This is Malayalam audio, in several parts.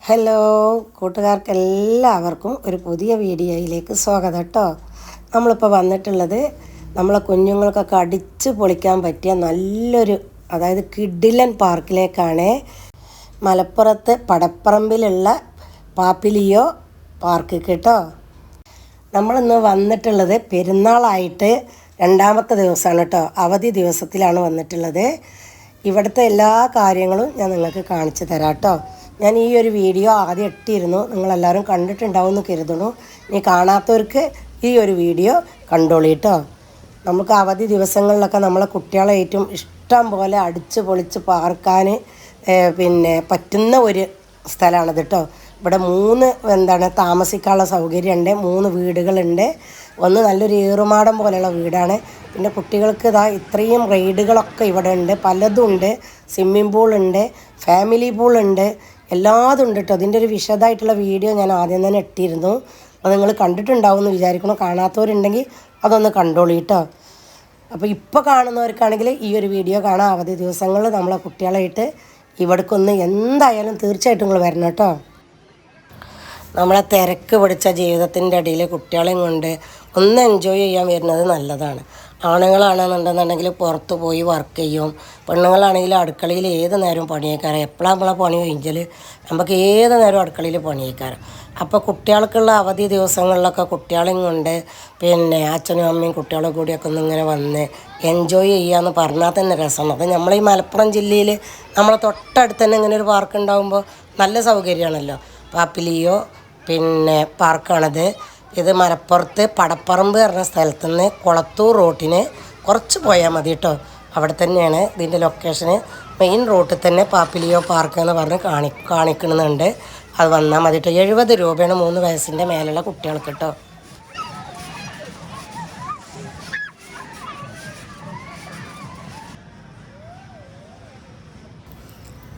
ഹലോ കൂട്ടുകാർക്കെല്ലാവർക്കും ഒരു പുതിയ വീഡിയോയിലേക്ക് സ്വാഗതം കേട്ടോ. നമ്മളിപ്പോൾ വന്നിട്ടുള്ളത് നമ്മളെ കുഞ്ഞുങ്ങൾക്കൊക്കെ അടിച്ച് പൊളിക്കാൻ പറ്റിയ നല്ലൊരു അതായത് കിഡിലൻ പാർക്കിലേക്കാണ്. മലപ്പുറത്ത് പടപ്പറമ്പിലുള്ള പാപ്പിലിയോ പാർക്ക് കേട്ടോ. നമ്മളിന്ന് വന്നിട്ടുള്ളത് പെരുന്നാളായിട്ട് രണ്ടാമത്തെ ദിവസമാണ് കേട്ടോ. അവധി ദിവസത്തിലാണ് വന്നിട്ടുള്ളത്. ഇവിടുത്തെ എല്ലാ കാര്യങ്ങളും ഞാൻ നിങ്ങൾക്ക് കാണിച്ചു തരാം കേട്ടോ. ഞാൻ ഈ ഒരു വീഡിയോ ആദ്യം ഇട്ടിരുന്നു, നിങ്ങളെല്ലാവരും കണ്ടിട്ടുണ്ടാവുമെന്ന് കരുതുന്നു. ഇനി കാണാത്തവർക്ക് ഈ ഒരു വീഡിയോ കണ്ടോളി കേട്ടോ. നമുക്ക് അവധി ദിവസങ്ങളിലൊക്കെ നമ്മളെ കുട്ടികളെ ഏറ്റവും ഇഷ്ടം പോലെ അടിച്ച് പൊളിച്ച് പാർക്കാൻ പറ്റുന്ന ഒരു സ്ഥലമാണിത് കേട്ടോ. ഇവിടെ താമസിക്കാനുള്ള സൗകര്യമുണ്ട്. 3 വീടുകളുണ്ട്. ഒന്ന് നല്ലൊരു ഏറുമാടം പോലെയുള്ള വീടാണ്. പിന്നെ കുട്ടികൾക്ക് ഇത്രയും റൈഡുകളൊക്കെ ഇവിടെ ഉണ്ട്, പലതും ഉണ്ട്. സ്വിമ്മിംഗ് പൂളുണ്ട്, ഫാമിലി പൂളുണ്ട്, എല്ലാതും ഉണ്ട് കേട്ടോ. അതിൻ്റെ ഒരു വിശദമായിട്ടുള്ള വീഡിയോ ഞാൻ ആദ്യം തന്നെ ഇട്ടിരുന്നു. അപ്പോൾ നിങ്ങൾ കണ്ടിട്ടുണ്ടാവുമെന്ന് വിചാരിക്കണം. കാണാത്തവരുണ്ടെങ്കിൽ അതൊന്ന് കണ്ടോളൂ കേട്ടോ. അപ്പോൾ ഇപ്പോൾ കാണുന്നവർക്കാണെങ്കിൽ ഈ ഒരു വീഡിയോ കാണാം. അവധി ദിവസങ്ങളിൽ നമ്മളെ കുട്ടികളായിട്ട് ഇവിടേക്കൊന്ന് എന്തായാലും തീർച്ചയായിട്ടും നിങ്ങൾ വരണം കേട്ടോ. നമ്മളെ തിരക്ക് പിടിച്ച ജീവിതത്തിൻ്റെ ഇടയിൽ കുട്ടികളെയും കൊണ്ട് ഒന്ന് എൻജോയ് ചെയ്യാൻ വരുന്നത് നല്ലതാണ്. ആണുങ്ങളാണെന്നുണ്ടെന്നുണ്ടെങ്കിൽ പുറത്ത് പോയി വർക്ക് ചെയ്യും, പെണ്ണുങ്ങളാണെങ്കിൽ അടുക്കളയിൽ ഏത് നേരവും പണിയേക്കാരം. എപ്പോഴാണ് നമ്മളെ പണി കഴിഞ്ഞാൽ നമുക്ക് ഏത് നേരവും അടുക്കളയിൽ പണിയേക്കാരം. അപ്പോൾ കുട്ടികൾക്കുള്ള അവധി ദിവസങ്ങളിലൊക്കെ കുട്ടികളെയും കൊണ്ട് അച്ഛനും അമ്മയും കുട്ടികളും കൂടിയൊക്കെ ഒന്നിങ്ങനെ വന്ന് എൻജോയ് ചെയ്യാമെന്ന് പറഞ്ഞാൽ തന്നെ രസമാണ്. അത് നമ്മളീ മലപ്പുറം ജില്ലയിൽ നമ്മളെ തൊട്ടടുത്ത് തന്നെ ഇങ്ങനെ ഒരു പാർക്ക് ഉണ്ടാകുമ്പോൾ നല്ല സൗകര്യമാണല്ലോ. പാപ്പിലിയോ പാർക്കാണത്. ഇത് മലപ്പുറത്ത് പടപ്പറമ്പ് പറഞ്ഞ സ്ഥലത്തു നിന്ന് കുളത്തൂർ റോട്ടിന് കുറച്ച് പോയാൽ മതി കേട്ടോ. അവിടെ തന്നെയാണ് ഇതിൻ്റെ ലൊക്കേഷന്. മെയിൻ റോട്ടിൽ തന്നെ പാപ്പിലിയോ പാർക്ക് എന്ന് പറഞ്ഞ് കാണിക്കുന്നുണ്ട്. അത് വന്നാൽ മതി കേട്ടോ. 70 രൂപയാണ് 3 വയസ്സിൻ്റെ മേലുള്ള കുട്ടികൾക്ക് കേട്ടോ.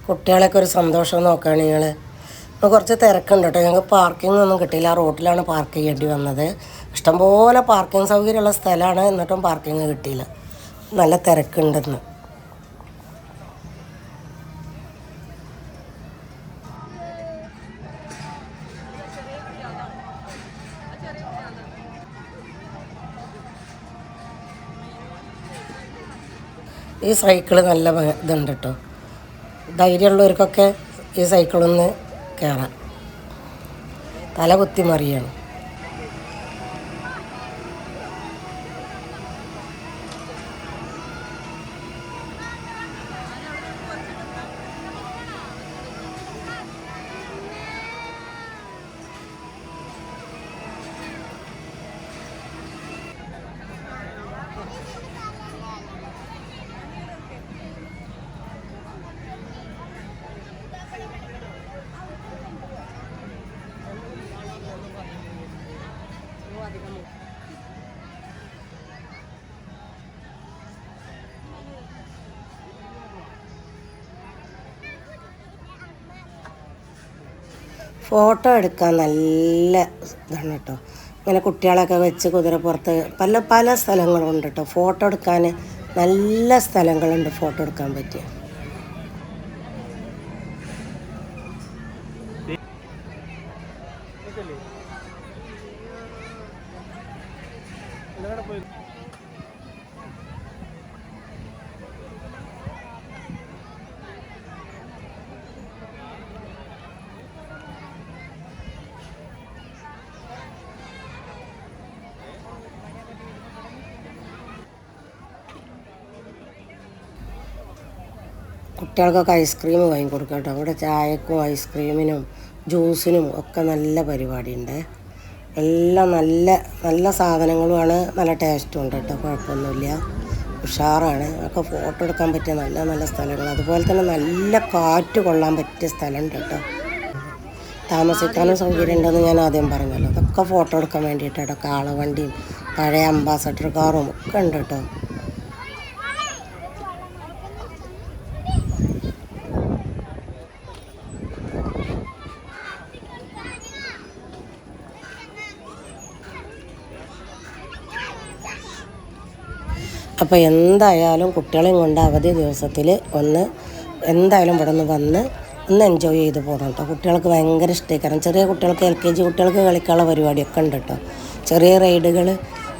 കുട്ടികളൊക്കെ ഒരു സന്തോഷം നോക്കുകയാണ് നിങ്ങൾ. അപ്പോൾ കുറച്ച് തിരക്കുണ്ട് കേട്ടോ. ഞങ്ങൾക്ക് പാർക്കിംഗ് ഒന്നും കിട്ടിയില്ല. ആ റോട്ടിലാണ് പാർക്ക് ചെയ്യേണ്ടി വന്നത്. ഇഷ്ടംപോലെ പാർക്കിംഗ് സൗകര്യമുള്ള സ്ഥലമാണ്, എന്നിട്ടും പാർക്കിംഗ് കിട്ടിയില്ല. നല്ല തിരക്കുണ്ടെന്ന്. ഈ സൈക്കിള് നല്ല ഇതുണ്ട് കേട്ടോ. ധൈര്യമുള്ളവർക്കൊക്കെ ഈ സൈക്കിളൊന്ന് കയറാം. തല കുത്തി മറിയാണ്. ഫോട്ടോ എടുക്കാൻ നല്ല ഇതാണ് കേട്ടോ. ഇങ്ങനെ കുട്ടികളൊക്കെ വെച്ച് കുതിരപ്പുറത്ത് പല സ്ഥലങ്ങളുണ്ട് കേട്ടോ. ഫോട്ടോ എടുക്കാൻ നല്ല സ്ഥലങ്ങളുണ്ട് ഫോട്ടോ എടുക്കാൻ പറ്റിയ. കുട്ടികൾക്കൊക്കെ ഐസ്ക്രീം വാങ്ങി കൊടുക്കാം കേട്ടോ. അവിടെ ചായക്കും ഐസ്ക്രീമിനും ജ്യൂസിനും ഒക്കെ നല്ല പരിപാടിയുണ്ട്. എല്ലാം നല്ല നല്ല സാധനങ്ങളുമാണ്. നല്ല ടേസ്റ്റും ഉണ്ട് കേട്ടോ. കുഴപ്പമൊന്നുമില്ല, ഉഷാറാണ്. ഒക്കെ ഫോട്ടോ എടുക്കാൻ പറ്റിയ നല്ല നല്ല സ്ഥലങ്ങൾ. അതുപോലെ തന്നെ നല്ല കാറ്റ് കൊള്ളാൻ പറ്റിയ സ്ഥലമുണ്ട് കേട്ടോ. താമസിക്കാനും സൗകര്യം ഉണ്ടെന്ന് ഞാൻ ആദ്യം പറഞ്ഞല്ലോ. അതൊക്കെ ഫോട്ടോ എടുക്കാൻ വേണ്ടിയിട്ടോ. കാളവണ്ടിയും പഴയ അംബാസഡർ കാറും ഒക്കെ ഉണ്ട് കേട്ടോ. അപ്പോൾ എന്തായാലും കുട്ടികളെയും കൊണ്ട് അവധി ദിവസത്തിൽ എന്തായാലും ഇവിടെ നിന്ന് വന്ന് ഒന്ന് എൻജോയ് ചെയ്ത് പോകണം കേട്ടോ. കുട്ടികൾക്ക് ഭയങ്കര ഇഷ്ടമായി. കാരണം ചെറിയ കുട്ടികൾക്ക് LKG കുട്ടികൾക്ക് കളിക്കാനുള്ള പരിപാടിയൊക്കെ ഉണ്ട് കേട്ടോ. ചെറിയ റൈഡുകൾ,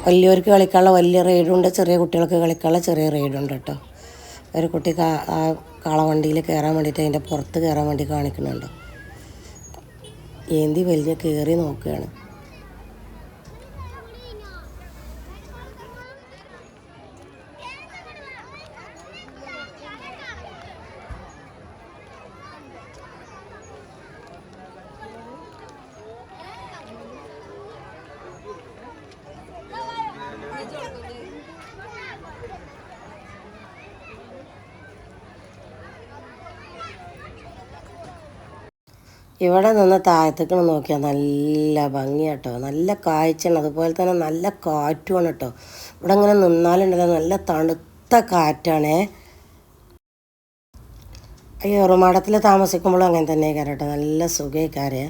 വലിയവർക്ക് കളിക്കാനുള്ള വലിയ റൈഡുണ്ട്, ചെറിയ കുട്ടികൾക്ക് കളിക്കാനുള്ള ചെറിയ റൈഡുണ്ട് കേട്ടോ. ഒരു കുട്ടി ആ കാളവണ്ടിയിൽ കയറാൻ വേണ്ടിയിട്ട് അതിൻ്റെ പുറത്ത് കയറാൻ വേണ്ടി കാണിക്കുന്നുണ്ട്. ഏന്തി വലിയ കയറി നോക്കുകയാണ്. ഇവിടെ നിന്ന് താഴത്തേക്ക് നോക്കിയാൽ നല്ല ഭംഗിയാട്ടോ, നല്ല കാഴ്ചയാണ്. അതുപോലെ തന്നെ നല്ല കാറ്റുമാണ് കേട്ടോ. ഇവിടെ ഇങ്ങനെ നിന്നാലുണ്ടല്ലോ നല്ല തണുത്ത കാറ്റാണേ. ഈ ഉറുമാടത്തിൽ താമസിക്കുമ്പോഴും അങ്ങനെ തന്നെ കേട്ടോ, നല്ല സുഖക്കാരെ.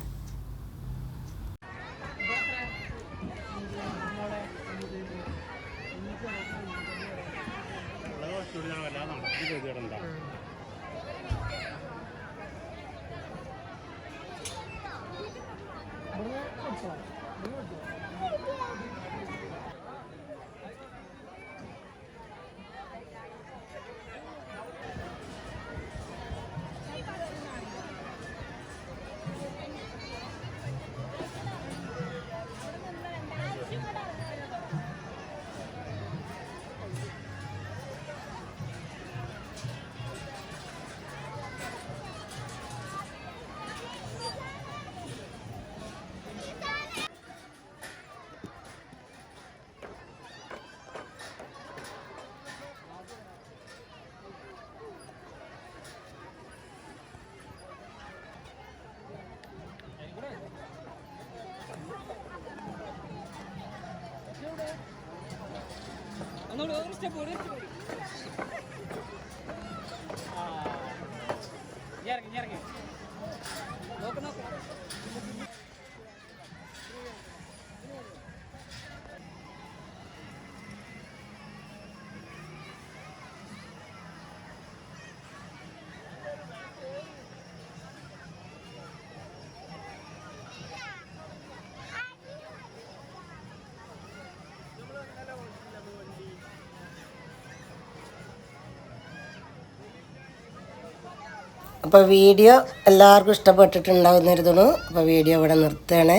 അപ്പോൾ വീഡിയോ എല്ലാവർക്കും ഇഷ്ടപ്പെട്ടിട്ടുണ്ടാവുമെന്ന് കരുതുന്നു. അപ്പോൾ വീഡിയോ ഇവിടെ നിർത്തുകയാണ്.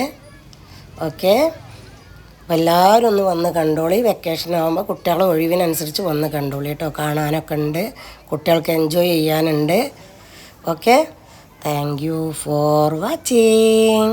ഓക്കെ, അപ്പോൾ എല്ലാവരും ഒന്ന് വന്ന് കണ്ടോളി. വെക്കേഷൻ ആകുമ്പോൾ കുട്ടികളെ ഒഴിവിനനുസരിച്ച് വന്ന് കണ്ടോളി കേട്ടോ. കാണാനൊക്കെ ഉണ്ട്, കുട്ടികൾക്ക് എൻജോയ് ചെയ്യാനുണ്ട്. Okay, thank you for watching.